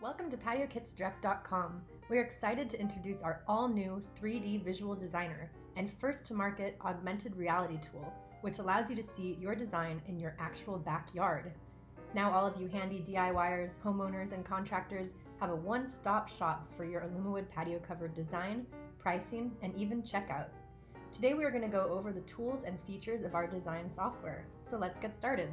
Welcome to PatioKitsDirect.com. We're excited to introduce our all-new 3D visual designer and first-to-market augmented reality tool, which allows you to see your design in your actual backyard. Now all of you handy DIYers, homeowners, and contractors have a one-stop shop for your Alumawood patio cover design, pricing, and even checkout. Today we are going to go over the tools and features of our design software, so let's get started.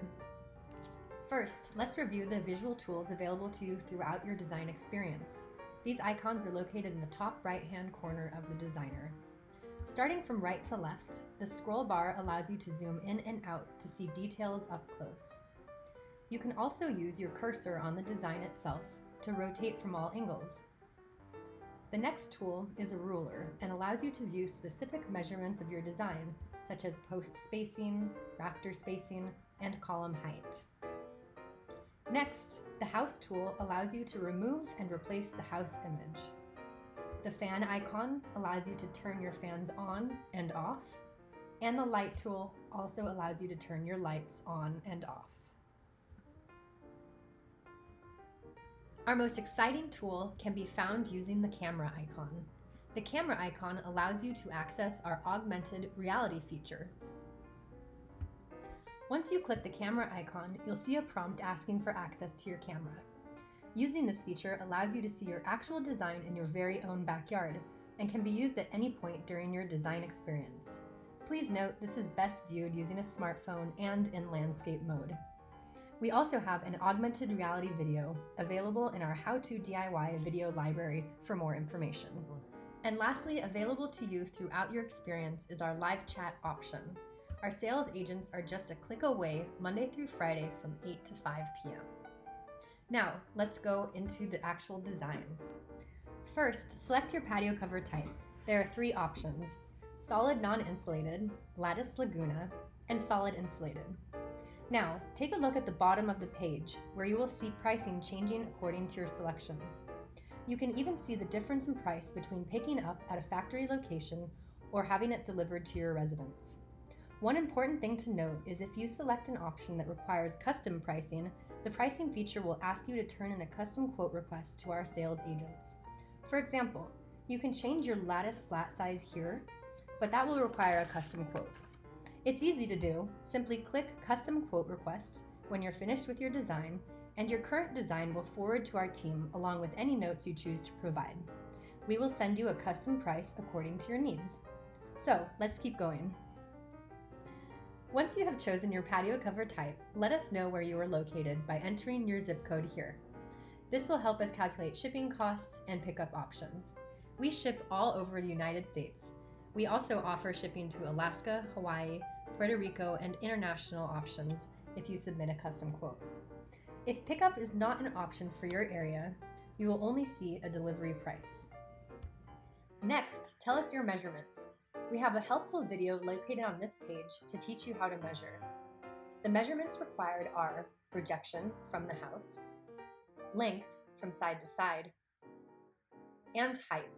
First, let's review the visual tools available to you throughout your design experience. These icons are located in the top right-hand corner of the designer. Starting from right to left, the scroll bar allows you to zoom in and out to see details up close. You can also use your cursor on the design itself to rotate from all angles. The next tool is a ruler and allows you to view specific measurements of your design, such as post spacing, rafter spacing, and column height. Next, the house tool allows you to remove and replace the house image. The fan icon allows you to turn your fans on and off, and the light tool also allows you to turn your lights on and off. Our most exciting tool can be found using the camera icon. The camera icon allows you to access our augmented reality feature. Once you click the camera icon, you'll see a prompt asking for access to your camera. Using this feature allows you to see your actual design in your very own backyard and can be used at any point during your design experience. Please note this is best viewed using a smartphone and in landscape mode. We also have an augmented reality video available in our How to DIY video library for more information. And lastly, available to you throughout your experience is our live chat option. Our sales agents are just a click away Monday through Friday from 8 to 5 p.m. Now, let's go into the actual design. First, select your patio cover type. There are 3 options: solid non-insulated, lattice laguna, and solid insulated. Now, take a look at the bottom of the page where you will see pricing changing according to your selections. You can even see the difference in price between picking up at a factory location or having it delivered to your residence. One important thing to note is if you select an option that requires custom pricing, the pricing feature will ask you to turn in a custom quote request to our sales agents. For example, you can change your lattice slat size here, but that will require a custom quote. It's easy to do. Simply click Custom Quote Request when you're finished with your design, and your current design will forward to our team along with any notes you choose to provide. We will send you a custom price according to your needs. So let's keep going. Once you have chosen your patio cover type, let us know where you are located by entering your zip code here. This will help us calculate shipping costs and pickup options. We ship all over the United States. We also offer shipping to Alaska, Hawaii, Puerto Rico, and international options if you submit a custom quote. If pickup is not an option for your area, you will only see a delivery price. Next, tell us your measurements. We have a helpful video located on this page to teach you how to measure. The measurements required are projection from the house, length from side to side, and height.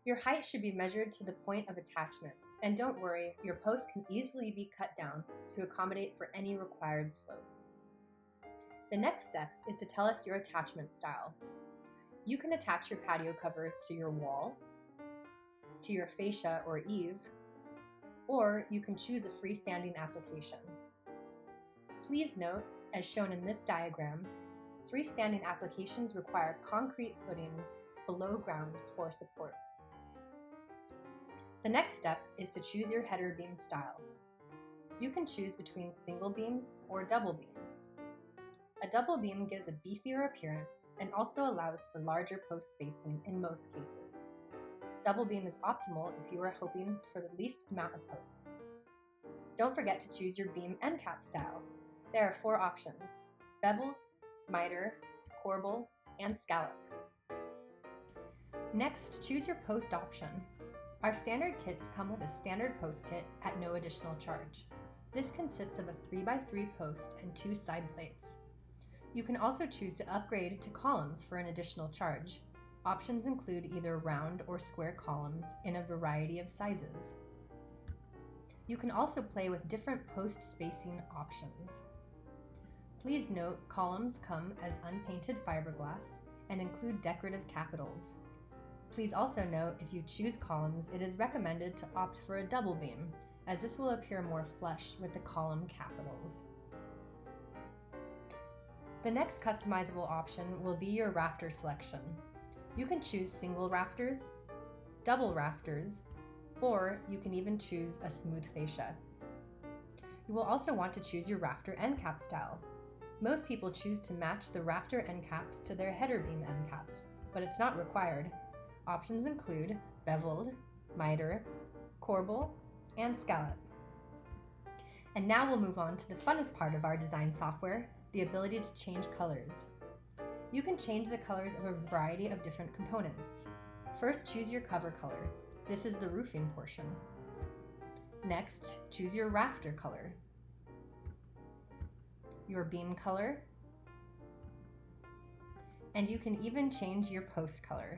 Your height should be measured to the point of attachment, and don't worry, your post can easily be cut down to accommodate for any required slope. The next step is to tell us your attachment style. You can attach your patio cover to your wall, to your fascia or eave, or you can choose a freestanding application. Please note, as shown in this diagram, freestanding applications require concrete footings below ground for support. The next step is to choose your header beam style. You can choose between single beam or double beam. A double beam gives a beefier appearance and also allows for larger post spacing in most cases. Double beam is optimal if you are hoping for the least amount of posts. Don't forget to choose your beam end cap style. There are 4 options: beveled, miter, corbel, and scallop. Next, choose your post option. Our standard kits come with a standard post kit at no additional charge. This consists of a 3x3 post and 2 side plates. You can also choose to upgrade to columns for an additional charge. Options include either round or square columns in a variety of sizes. You can also play with different post spacing options. Please note columns come as unpainted fiberglass and include decorative capitals. Please also note if you choose columns, it is recommended to opt for a double beam, as this will appear more flush with the column capitals. The next customizable option will be your rafter selection. You can choose single rafters, double rafters, or you can even choose a smooth fascia. You will also want to choose your rafter end cap style. Most people choose to match the rafter end caps to their header beam end caps, but it's not required. Options include beveled, miter, corbel, and scallop. And now we'll move on to the funnest part of our design software, the ability to change colors. You can change the colors of a variety of different components. First, choose your cover color. This is the roofing portion. Next, choose your rafter color, your beam color, and you can even change your post color.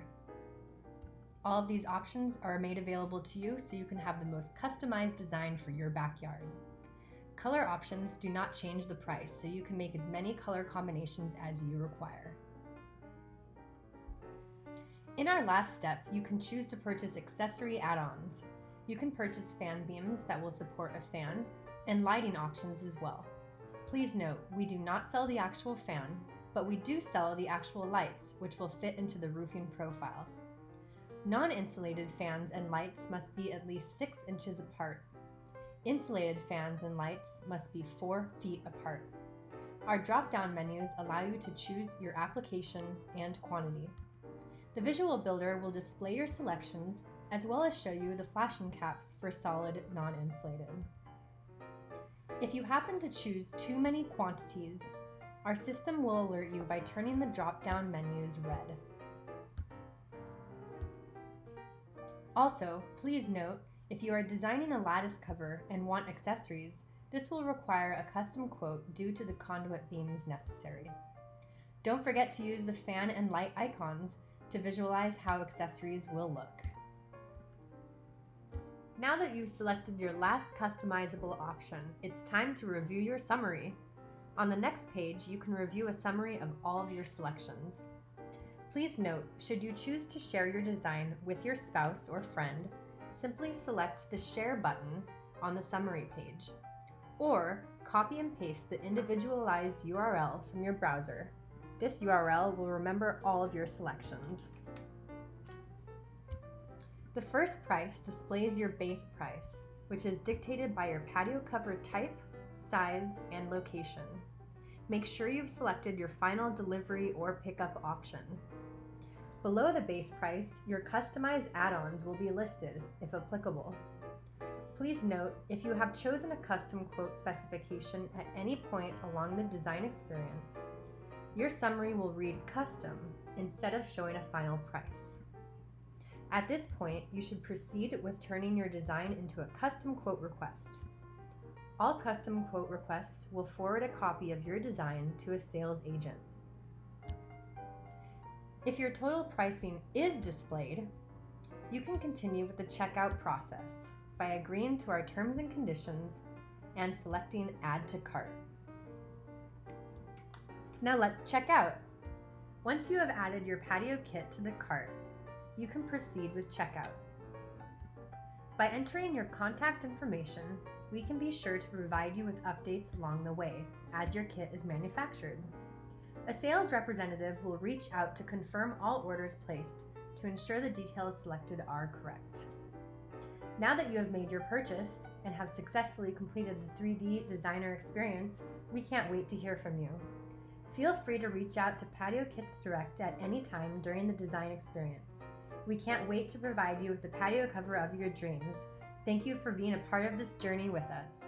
All of these options are made available to you so you can have the most customized design for your backyard. Color options do not change the price, so you can make as many color combinations as you require. In our last step, you can choose to purchase accessory add-ons. You can purchase fan beams that will support a fan and lighting options as well. Please note, we do not sell the actual fan, but we do sell the actual lights, which will fit into the roofing profile. Non-insulated fans and lights must be at least 6 inches apart. Insulated fans and lights must be 4 feet apart. Our drop-down menus allow you to choose your application and quantity. The visual builder will display your selections as well as show you the flashing caps for solid non-insulated. If you happen to choose too many quantities, our system will alert you by turning the drop-down menus red. Also, please note, if you are designing a lattice cover and want accessories, this will require a custom quote due to the conduit beams necessary. Don't forget to use the fan and light icons to visualize how accessories will look. Now that you've selected your last customizable option, it's time to review your summary. On the next page, you can review a summary of all of your selections. Please note, should you choose to share your design with your spouse or friend, simply select the Share button on the summary page, or copy and paste the individualized URL from your browser. This URL will remember all of your selections. The first price displays your base price, which is dictated by your patio cover type, size, and location. Make sure you've selected your final delivery or pickup option. Below the base price, your customized add-ons will be listed, if applicable. Please note, if you have chosen a custom quote specification at any point along the design experience, your summary will read custom instead of showing a final price. At this point, you should proceed with turning your design into a custom quote request. All custom quote requests will forward a copy of your design to a sales agent. If your total pricing is displayed, you can continue with the checkout process by agreeing to our terms and conditions and selecting Add to Cart. Now let's check out. Once you have added your patio kit to the cart, you can proceed with checkout. By entering your contact information, we can be sure to provide you with updates along the way as your kit is manufactured. A sales representative will reach out to confirm all orders placed to ensure the details selected are correct. Now that you have made your purchase and have successfully completed the 3D designer experience, we can't wait to hear from you. Feel free to reach out to Patio Kits Direct at any time during the design experience. We can't wait to provide you with the patio cover of your dreams. Thank you for being a part of this journey with us.